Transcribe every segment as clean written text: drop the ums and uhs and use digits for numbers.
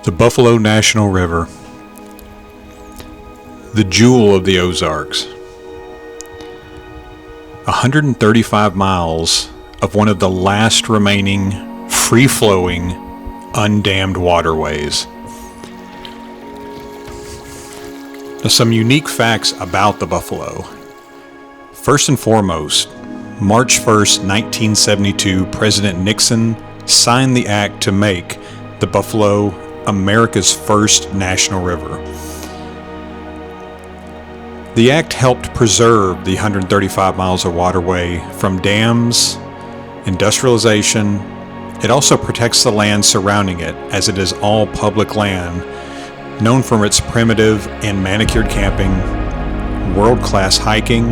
The Buffalo National River, the jewel of the Ozarks. 135 miles of one of the last remaining free-flowing, undammed waterways. Now, some unique facts about the Buffalo. First and foremost, March 1st, 1972, President Nixon signed the act to make the Buffalo America's first national river. The act helped preserve the 135 miles of waterway from dams, industrialization. It also protects the land surrounding it, as it is all public land, known for its primitive and manicured camping, world-class hiking,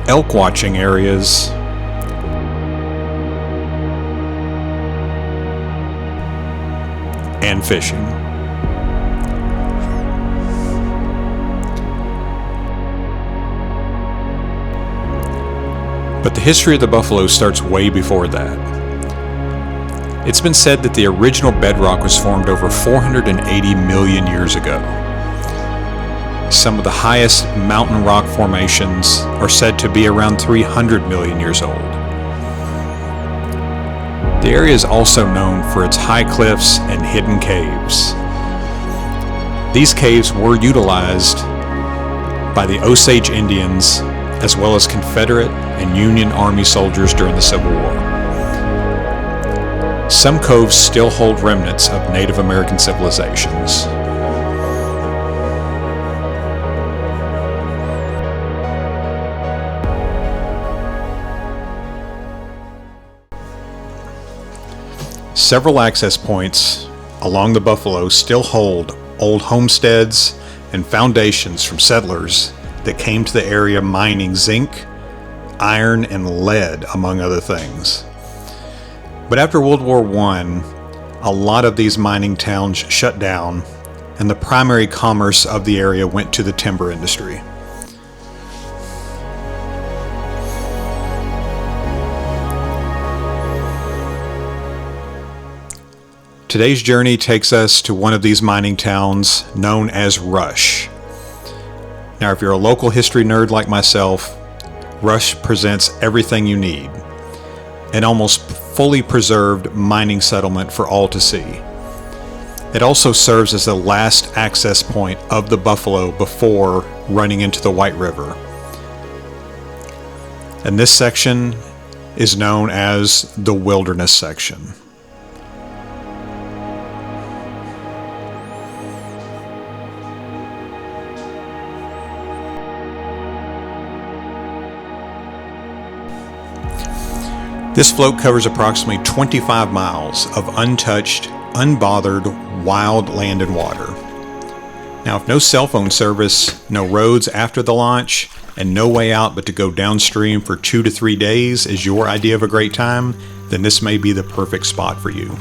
elk watching areas, and fishing. But the history of the Buffalo starts way before that. It's been said that the original bedrock was formed over 480 million years ago. Some of the highest mountain rock formations are said to be around 300 million years old. The area is also known for its high cliffs and hidden caves. These caves were utilized by the Osage Indians as well as Confederate and Union Army soldiers during the Civil War. Some coves still hold remnants of Native American civilizations. Several access points along the Buffalo still hold old homesteads and foundations from settlers that came to the area mining zinc, iron, and lead, among other things. But after World War I, a lot of these mining towns shut down, and the primary commerce of the area went to the timber industry. Today's journey takes us to one of these mining towns known as Rush. Now, if you're a local history nerd like myself, Rush presents everything you need. An almost fully preserved mining settlement for all to see. It also serves as the last access point of the Buffalo before running into the White River. And this section is known as the Wilderness section. This float covers approximately 25 miles of untouched, unbothered, wild land and water. Now, if no cell phone service, no roads after the launch, and no way out but to go downstream for 2 to 3 days is your idea of a great time, then this may be the perfect spot for you.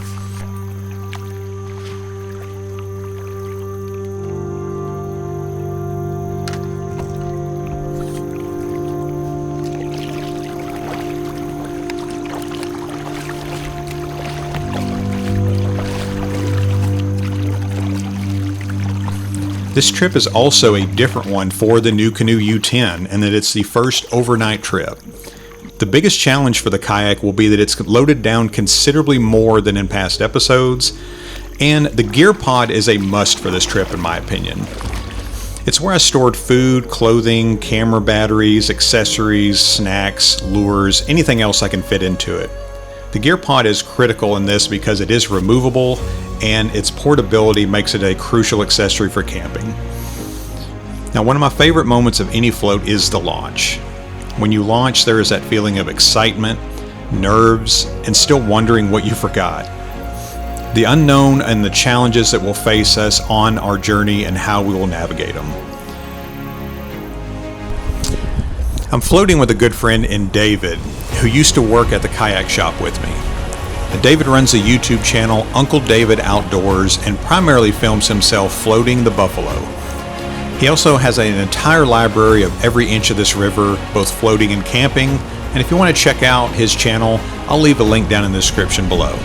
This trip is also a different one for the Nucanoe U10 in that it's the first overnight trip. The biggest challenge for the kayak will be that it's loaded down considerably more than in past episodes, and the gear pod is a must for this trip in my opinion. It's where I stored food, clothing, camera batteries, accessories, snacks, lures, anything else I can fit into it. The gear pod is critical in this because it is removable and its portability makes it a crucial accessory for camping. Now, one of my favorite moments of any float is the launch. When you launch, there is that feeling of excitement, nerves, and still wondering what you forgot. The unknown and the challenges that will face us on our journey and how we will navigate them. I'm floating with a good friend in David, who used to work at the kayak shop with me. David runs a YouTube channel, Uncle David Outdoors, and primarily films himself floating the Buffalo. He also has an entire library of every inch of this river, both floating and camping, and if you want to check out his channel, I'll leave a link down in the description below.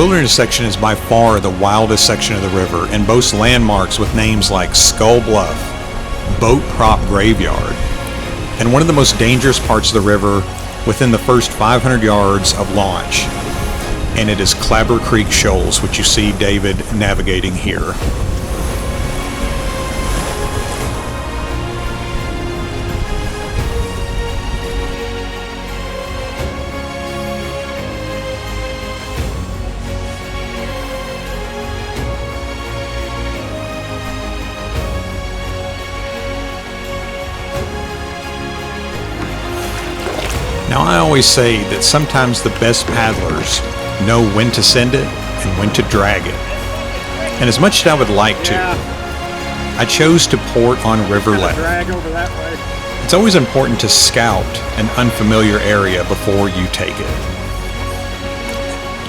wilderness section is by far the wildest section of the river and boasts landmarks with names like Skull Bluff, Boat Prop Graveyard, and one of the most dangerous parts of the river within the first 500 yards of launch, and it is Clabber Creek Shoals, which you see David navigating here. Now, I always say that sometimes the best paddlers know when to send it and when to drag it. And as much as I would like to, I chose to port on river left. It's always important to scout an unfamiliar area before you take it.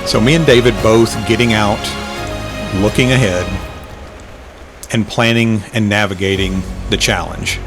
So me and David both getting out, looking ahead, and planning and navigating the challenge.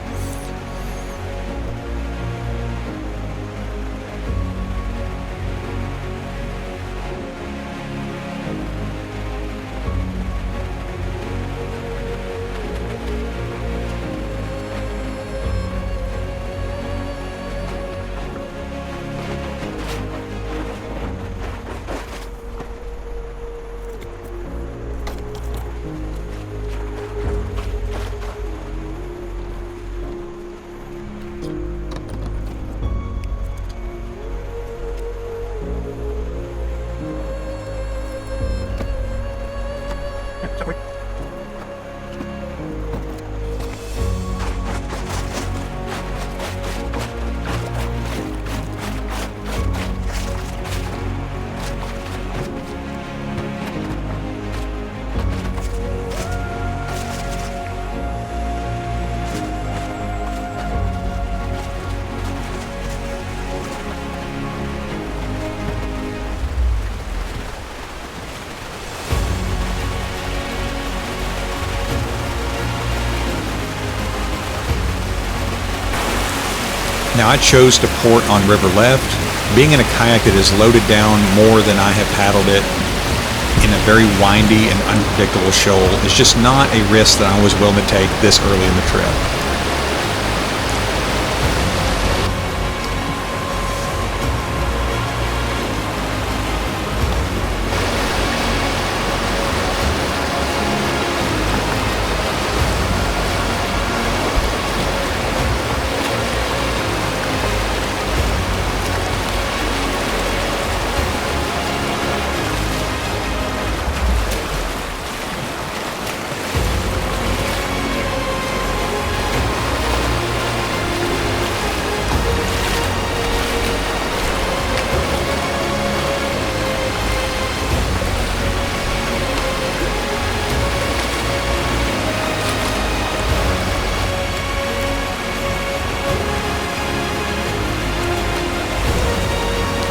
Now, I chose to port on river left. Being in a kayak that is loaded down more than I have paddled it in a very windy and unpredictable shoal is just not a risk that I was willing to take this early in the trip.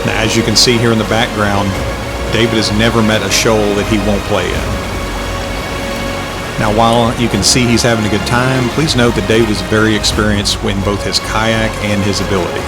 Now, as you can see here in the background, David has never met a shoal that he won't play in. Now, while you can see he's having a good time, please note that David is very experienced in both his kayak and his ability.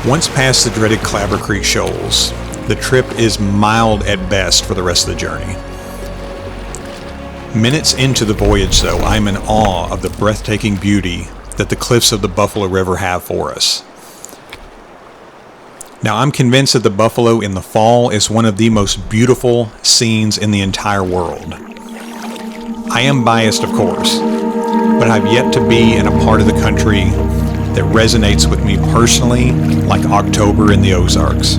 Once past the dreaded Clabber Creek Shoals, the trip is mild at best for the rest of the journey. Minutes into the voyage, though, I'm in awe of the breathtaking beauty that the cliffs of the Buffalo River have for us. Now, I'm convinced that the buffalo in the fall is one of the most beautiful scenes in the entire world. I am biased, of course, but I've yet to be in a part of the country that resonates with me personally like October in the Ozarks.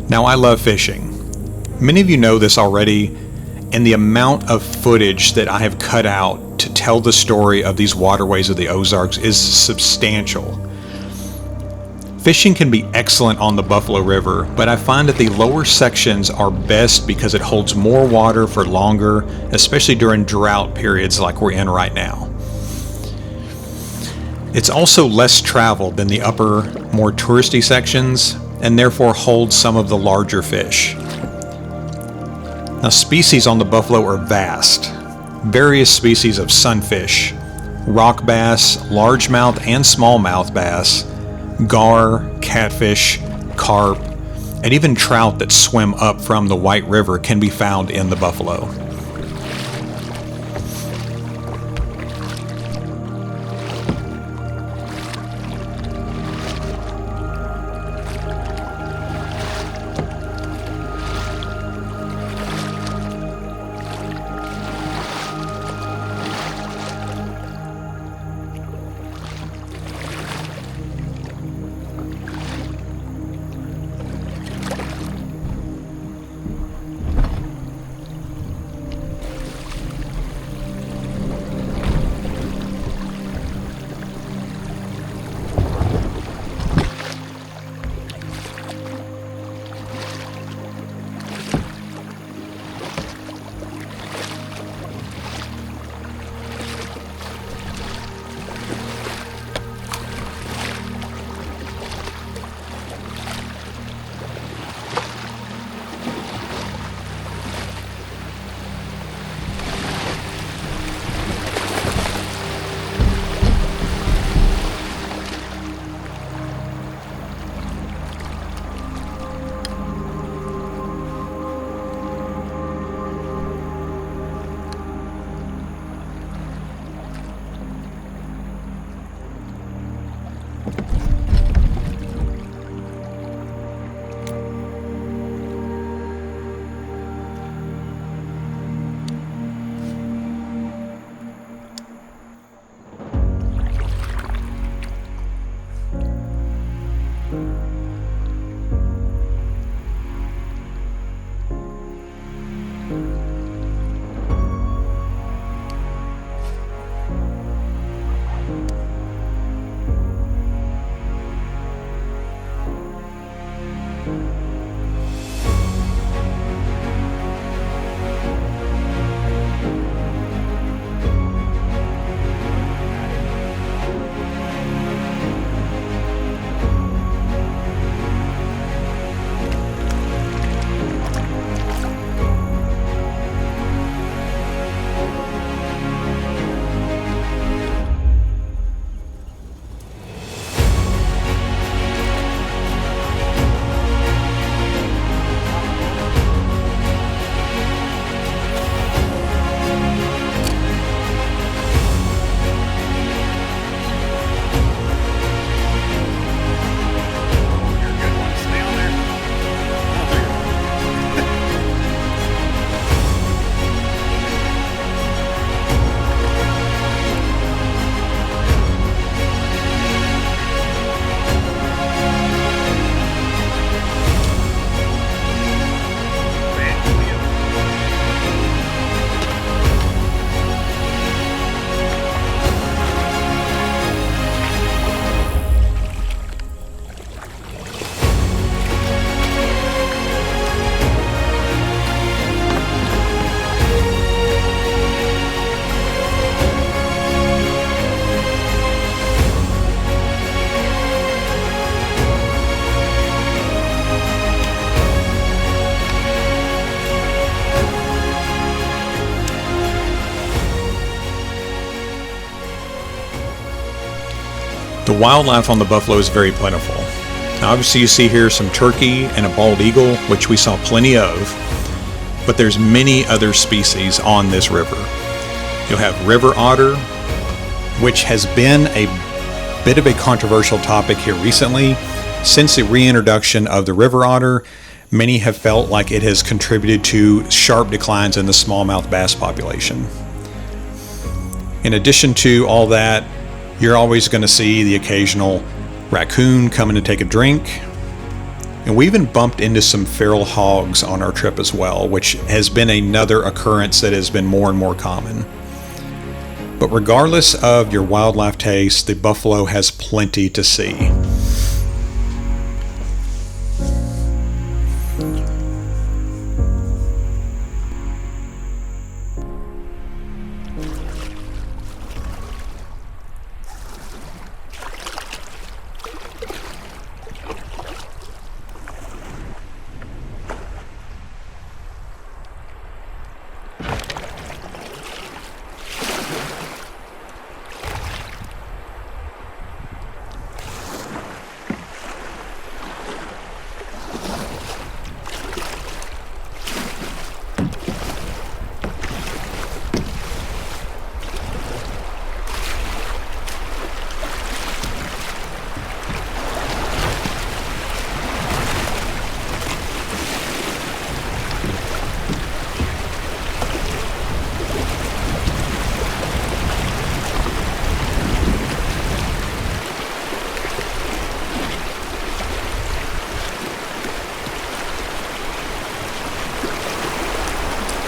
Now, I love fishing. Many of you know this already, and the amount of footage that I have cut out to tell the story of these waterways of the Ozarks is substantial. Fishing can be excellent on the Buffalo River, but I find that the lower sections are best because it holds more water for longer, especially during drought periods like we're in right now. It's also less traveled than the upper, more touristy sections, and therefore holds some of the larger fish. Now, species on the Buffalo are vast. Various species of sunfish, rock bass, largemouth and smallmouth bass, gar, catfish, carp, and even trout that swim up from the White River can be found in the Buffalo. The wildlife on the buffalo is very plentiful. Now, obviously you see here some turkey and a bald eagle, which we saw plenty of, but there's many other species on this river. You'll have river otter, which has been a bit of a controversial topic here recently. Since the reintroduction of the river otter, many have felt like it has contributed to sharp declines in the smallmouth bass population. In addition to all that, you're always going to see the occasional raccoon coming to take a drink. And we even bumped into some feral hogs on our trip as well, which has been another occurrence that has been more and more common. But regardless of your wildlife taste, the buffalo has plenty to see.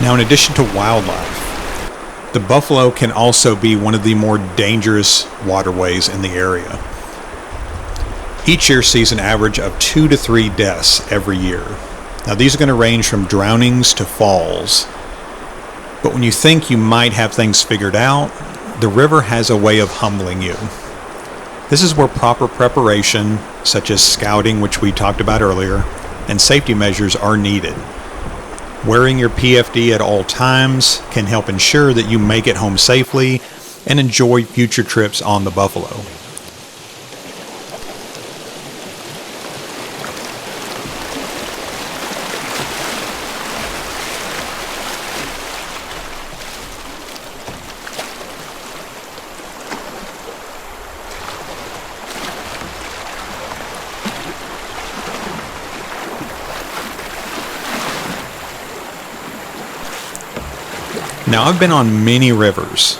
Now, in addition to wildlife, the buffalo can also be one of the more dangerous waterways in the area. Each year sees an average of 2 to 3 deaths every year. Now, these are going to range from drownings to falls. But when you think you might have things figured out, the river has a way of humbling you. This is where proper preparation, such as scouting, which we talked about earlier, and safety measures are needed. Wearing your PFD at all times can help ensure that you make it home safely and enjoy future trips on the buffalo. Now, I've been on many rivers,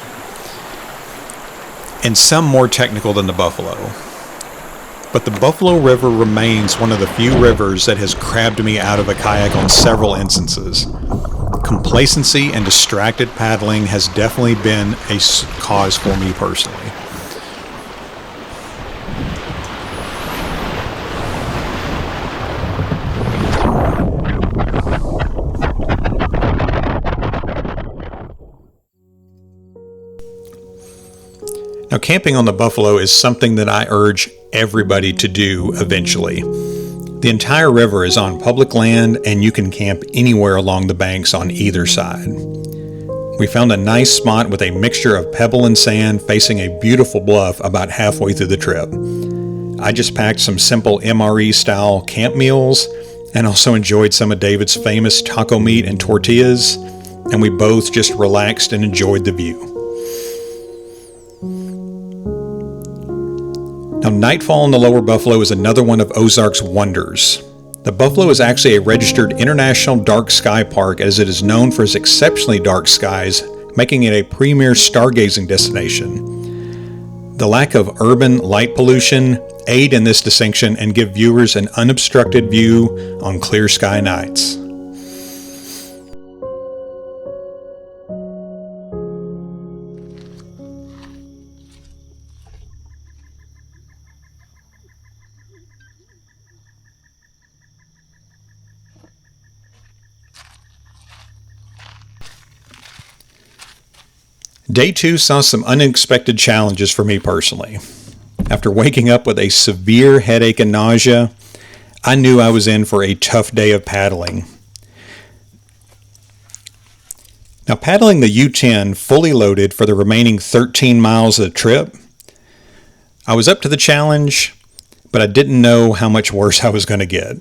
and some more technical than the Buffalo. But the Buffalo River remains one of the few rivers that has crabbed me out of a kayak on several instances. Complacency and distracted paddling has definitely been a cause for me personally. Now, camping on the Buffalo is something that I urge everybody to do eventually. The entire river is on public land, and you can camp anywhere along the banks on either side. We found a nice spot with a mixture of pebble and sand facing a beautiful bluff about halfway through the trip. I just packed some simple MRE-style camp meals and also enjoyed some of David's famous taco meat and tortillas, and we both just relaxed and enjoyed the view. Now, nightfall in the Lower Buffalo is another one of Ozark's wonders. The Buffalo is actually a registered international dark sky park, as it is known for its exceptionally dark skies, making it a premier stargazing destination. The lack of urban light pollution aid in this distinction and give viewers an unobstructed view on clear sky nights. Day 2 saw some unexpected challenges for me personally. After waking up with a severe headache and nausea, I knew I was in for a tough day of paddling. Now, paddling the U10 fully loaded for the remaining 13 miles of the trip, I was up to the challenge, but I didn't know how much worse I was going to get.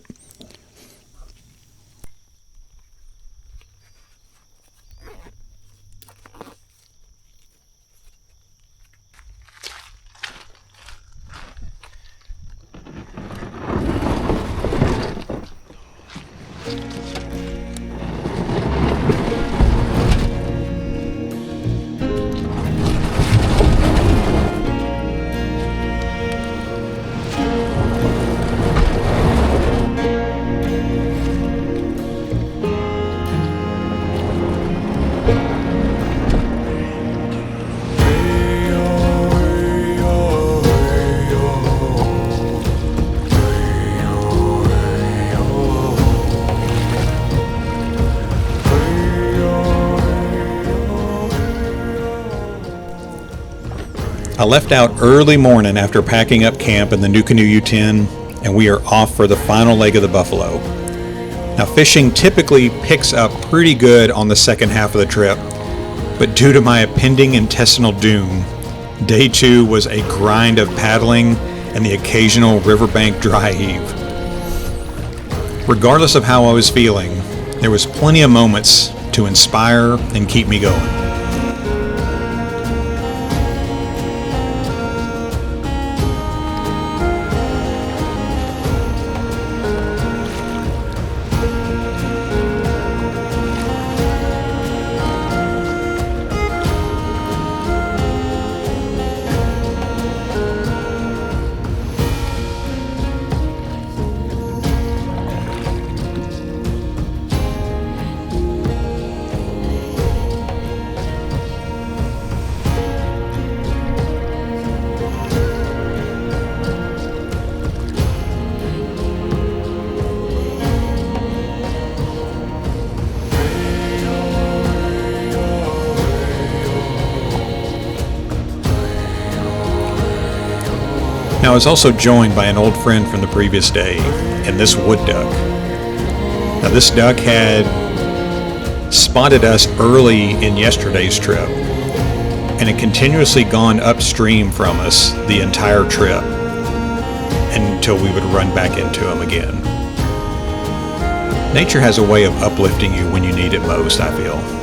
I left out early morning after packing up camp in the Nucanoe U10, and we are off for the final leg of the Buffalo. Now, fishing typically picks up pretty good on the second half of the trip, but due to my impending intestinal doom, day 2 was a grind of paddling and the occasional riverbank dry heave. Regardless of how I was feeling, there was plenty of moments to inspire and keep me going. Now, I was also joined by an old friend from the previous day, and this wood duck. Now, this duck had spotted us early in yesterday's trip, and had continuously gone upstream from us the entire trip until we would run back into him again. Nature has a way of uplifting you when you need it most, I feel.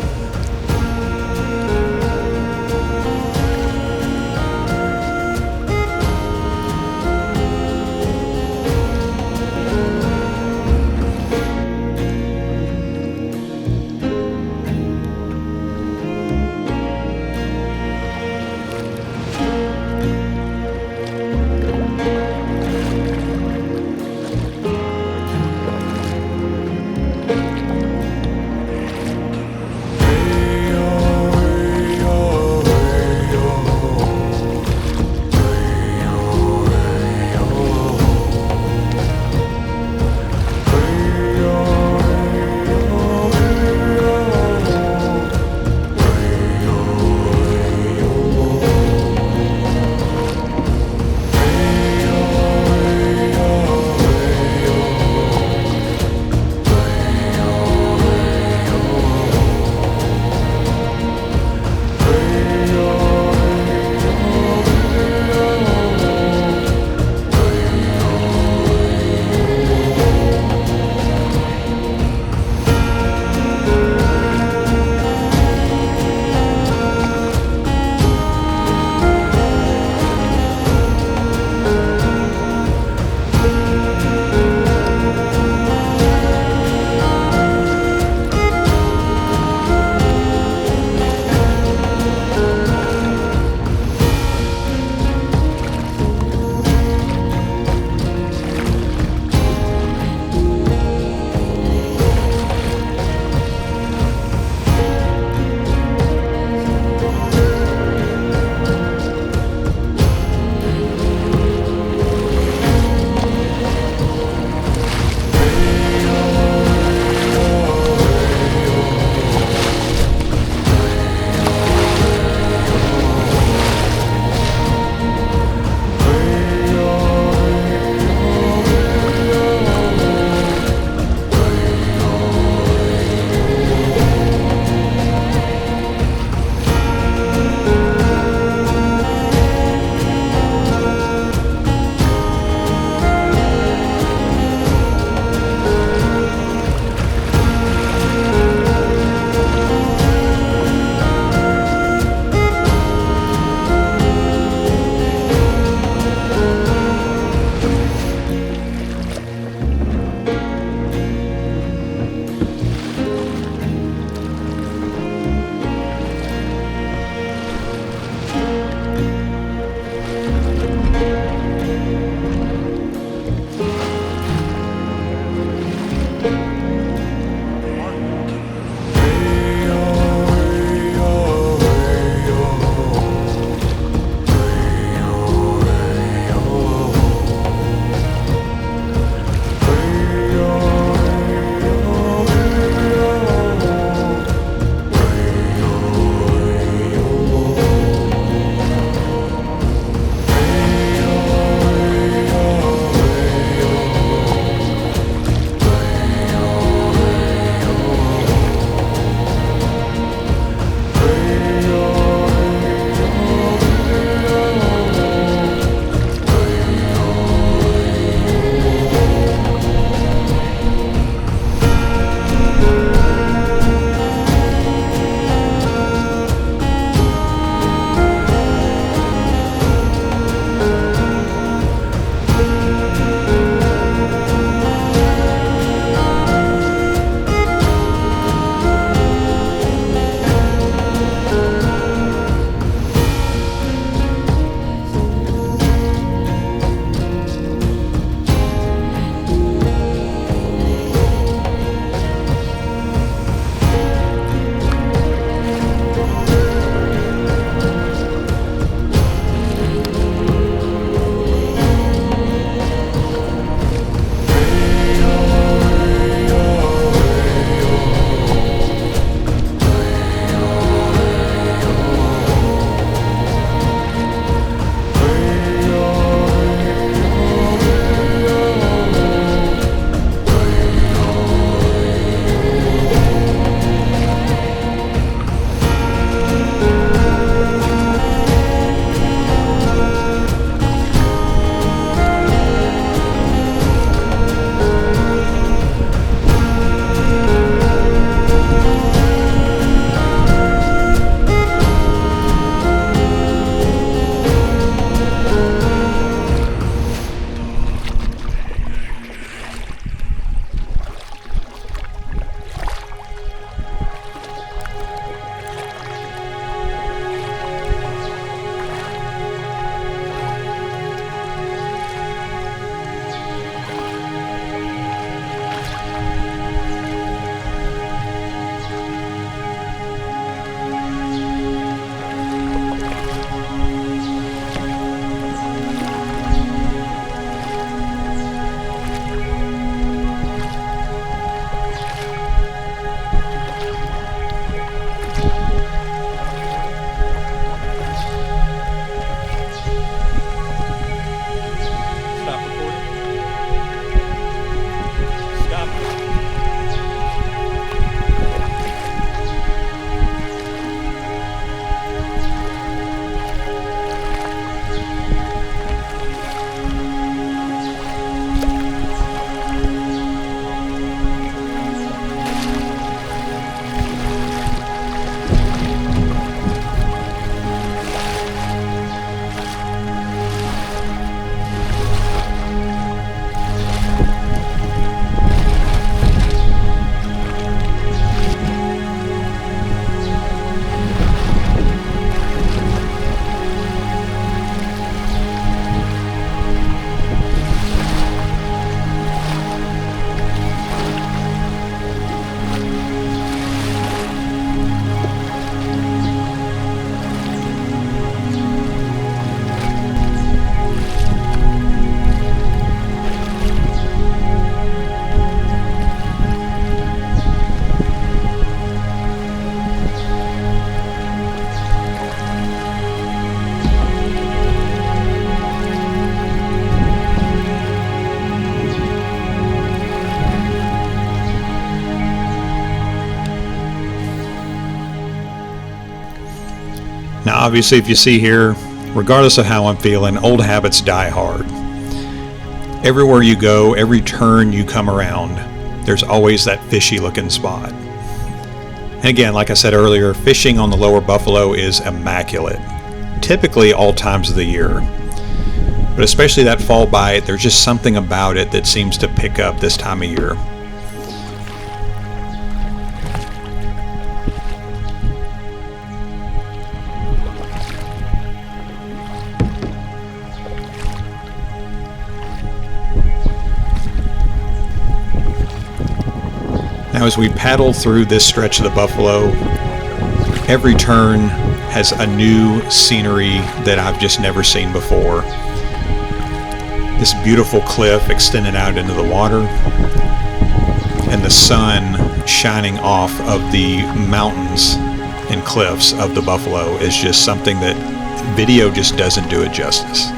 Obviously, if you see here, regardless of how I'm feeling, old habits die hard. Everywhere you go, every turn you come around, there's always that fishy looking spot. And again, like I said earlier, fishing on the lower Buffalo is immaculate, typically all times of the year. But especially that fall bite, there's just something about it that seems to pick up this time of year. Now as we paddle through this stretch of the Buffalo, every turn has a new scenery that I've just never seen before. This beautiful cliff extending out into the water, and the sun shining off of the mountains and cliffs of the Buffalo is just something that video just doesn't do it justice.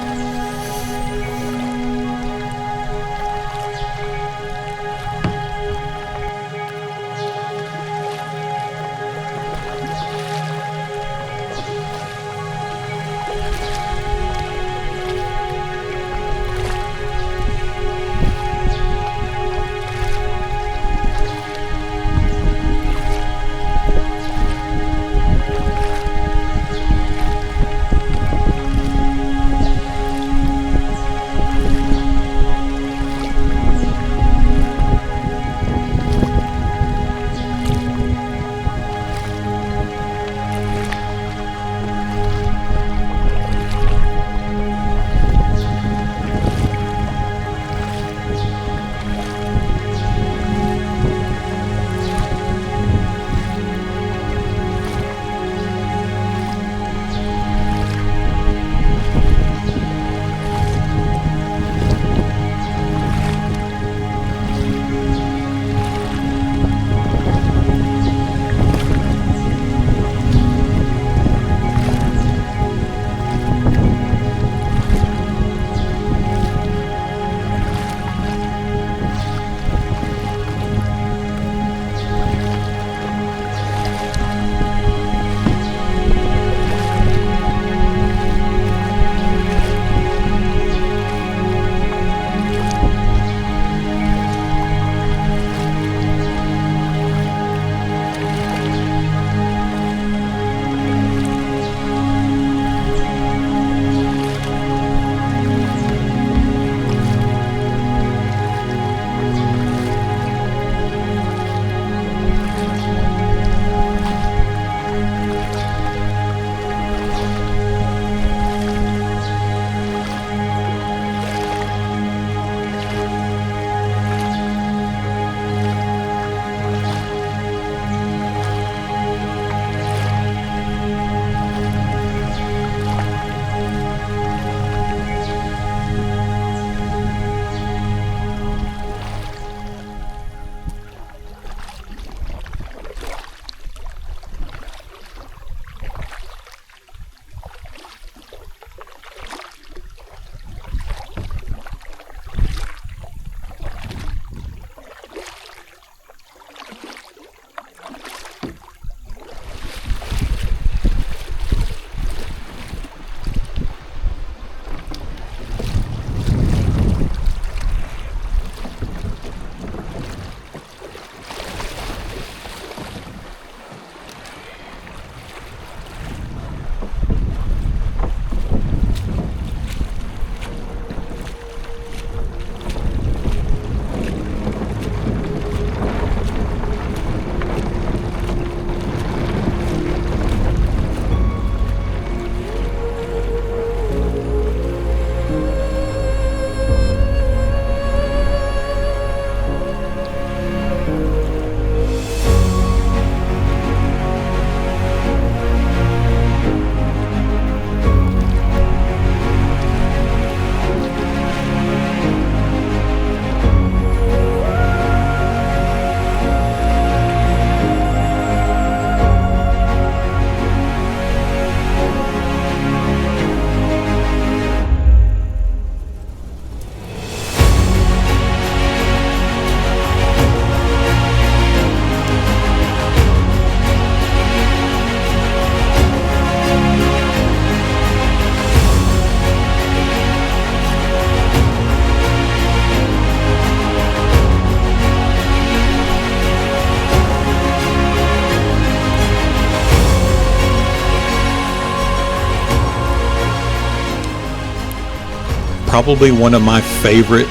probably one of my favorite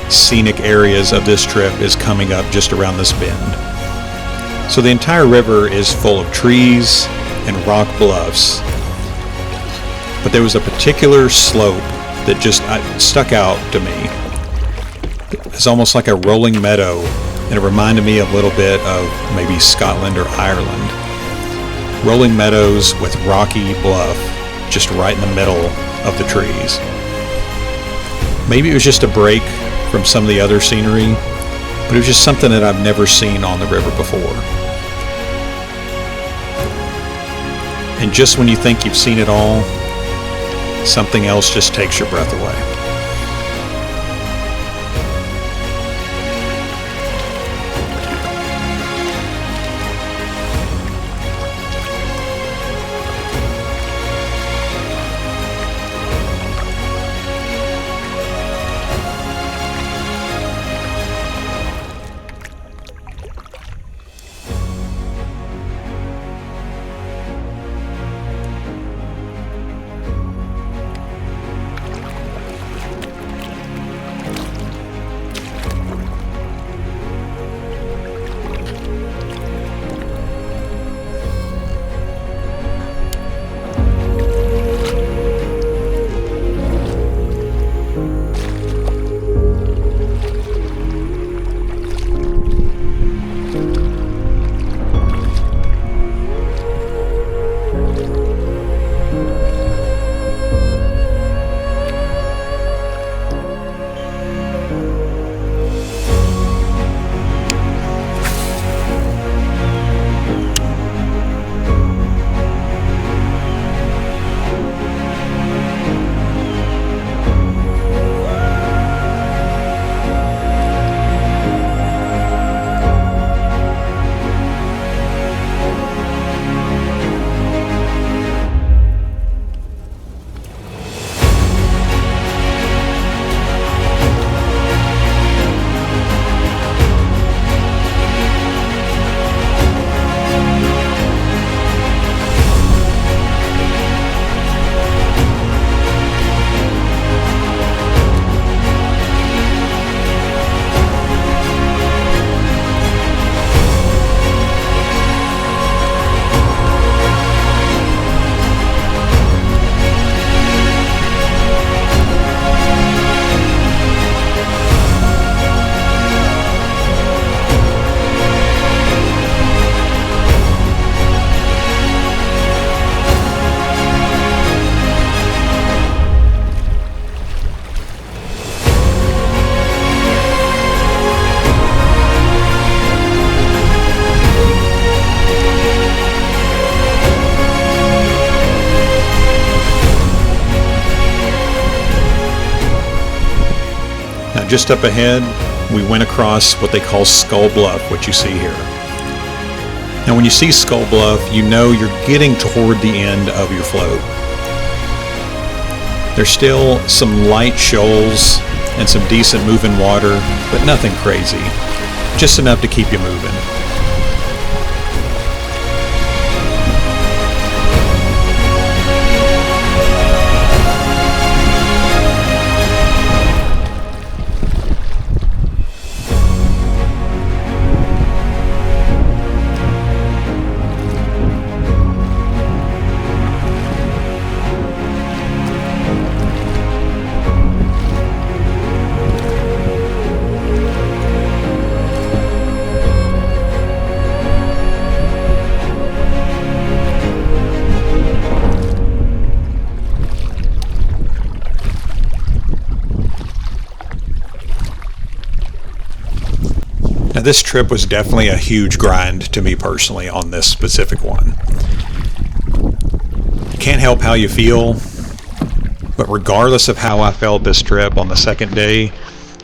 scenic areas of this trip is coming up just around this bend. So the entire river is full of trees and rock bluffs, but there was a particular slope that just stuck out to me. It's almost like a rolling meadow, and it reminded me a little bit of maybe Scotland or Ireland. Rolling meadows with rocky bluff just right in the middle of the trees. Maybe it was just a break from some of the other scenery, but it was just something that I've never seen on the river before. And just when you think you've seen it all, something else just takes your breath away. Just up ahead, we went across what they call Skull Bluff, what you see here. Now when you see Skull Bluff, you know you're getting toward the end of your float. There's still some light shoals and some decent moving water, but nothing crazy. Just enough to keep you moving. Now, this trip was definitely a huge grind to me personally on this specific one. Can't help how you feel, but regardless of how I felt this trip on the second day,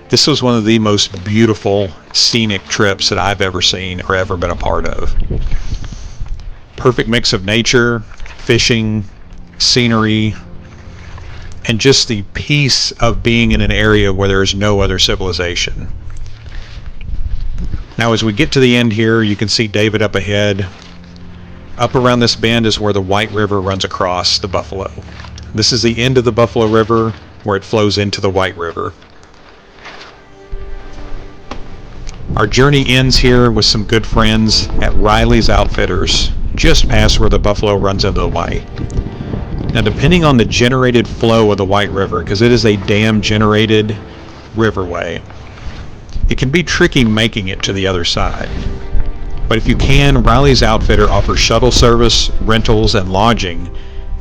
this was one of the most beautiful scenic trips that I've ever seen or ever been a part of. Perfect mix of nature, fishing, scenery, and just the peace of being in an area where there is no other civilization. Now as we get to the end here, you can see David up ahead. Up around this bend is where the White River runs across the Buffalo. This is the end of the Buffalo River, where it flows into the White River. Our journey ends here with some good friends at Riley's Outfitters, just past where the Buffalo runs into the White. Now, depending on the generated flow of the White River, because it is a dam-generated riverway, it can be tricky making it to the other side. But if you can, Riley's Outfitter offers shuttle service, rentals, and lodging,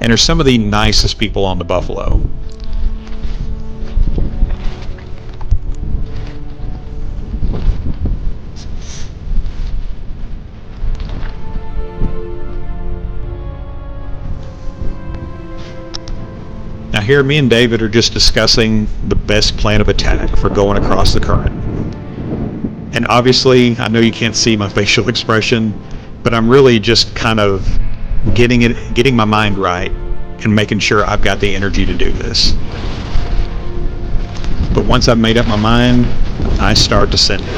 and are some of the nicest people on the Buffalo. Now here, me and David are just discussing the best plan of attack for going across the current. And obviously, I know you can't see my facial expression, but I'm really just kind of getting my mind right and making sure I've got the energy to do this. But once I've made up my mind, I start descending,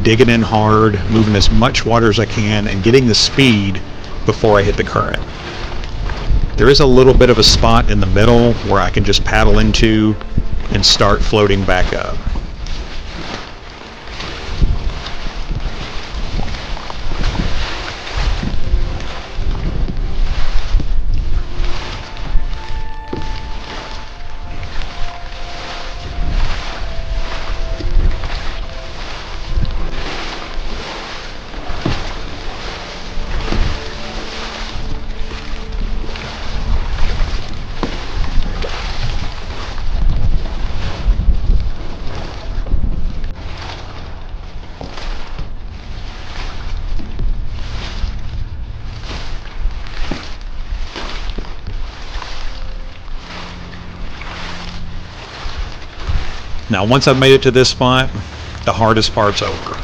digging in hard, moving as much water as I can, and getting the speed before I hit the current. There is a little bit of a spot in the middle where I can just paddle into and start floating back up. Now, once I've made it to this spot, the hardest part's over.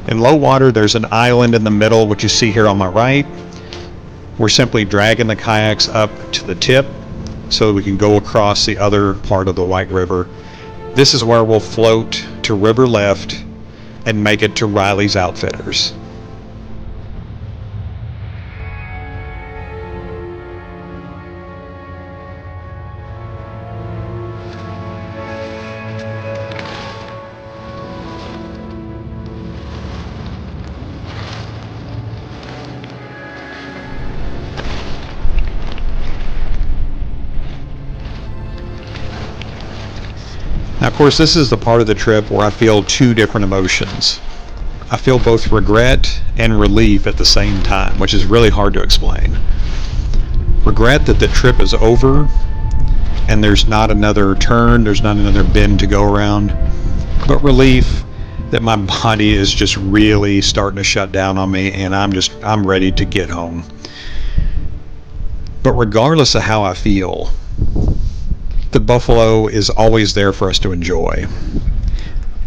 In low water, there's an island in the middle, which you see here on my right. We're simply dragging the kayaks up to the tip so we can go across the other part of the White River. This is where we'll float to river left and make it to Riley's Outfitters. Now, of course, this is the part of the trip where I feel two different emotions. I feel both regret and relief at the same time, which is really hard to explain. Regret that the trip is over and there's not another turn, there's not another bend to go around, but relief that my body is just really starting to shut down on me and I'm ready to get home. But regardless of how I feel, the Buffalo is always there for us to enjoy.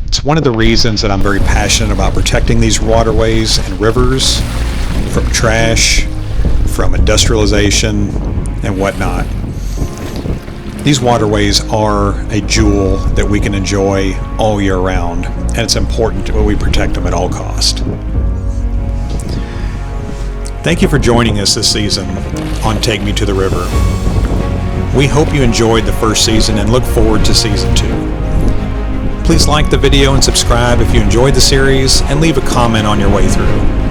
It's one of the reasons that I'm very passionate about protecting these waterways and rivers from trash, from industrialization, and whatnot. These waterways are a jewel that we can enjoy all year round, and it's important that we protect them at all costs. Thank you for joining us this season on Take Me to the River. We hope you enjoyed the first season and look forward to season 2. Please like the video and subscribe if you enjoyed the series, and leave a comment on your way through.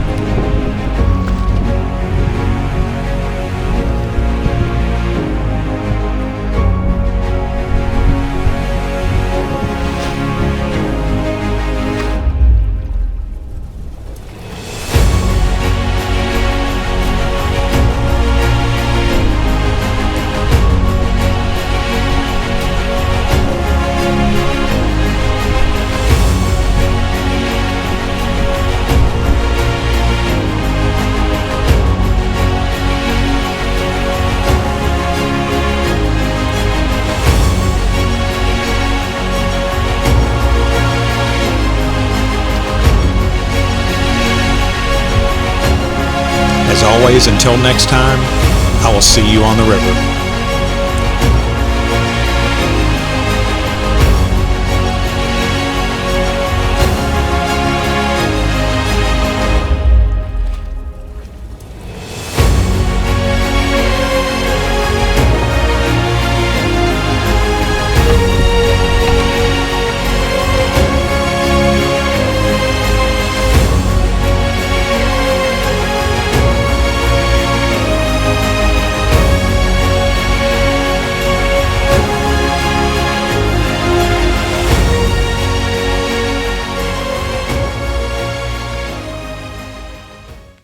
anyways, until next time, I will see you on the river.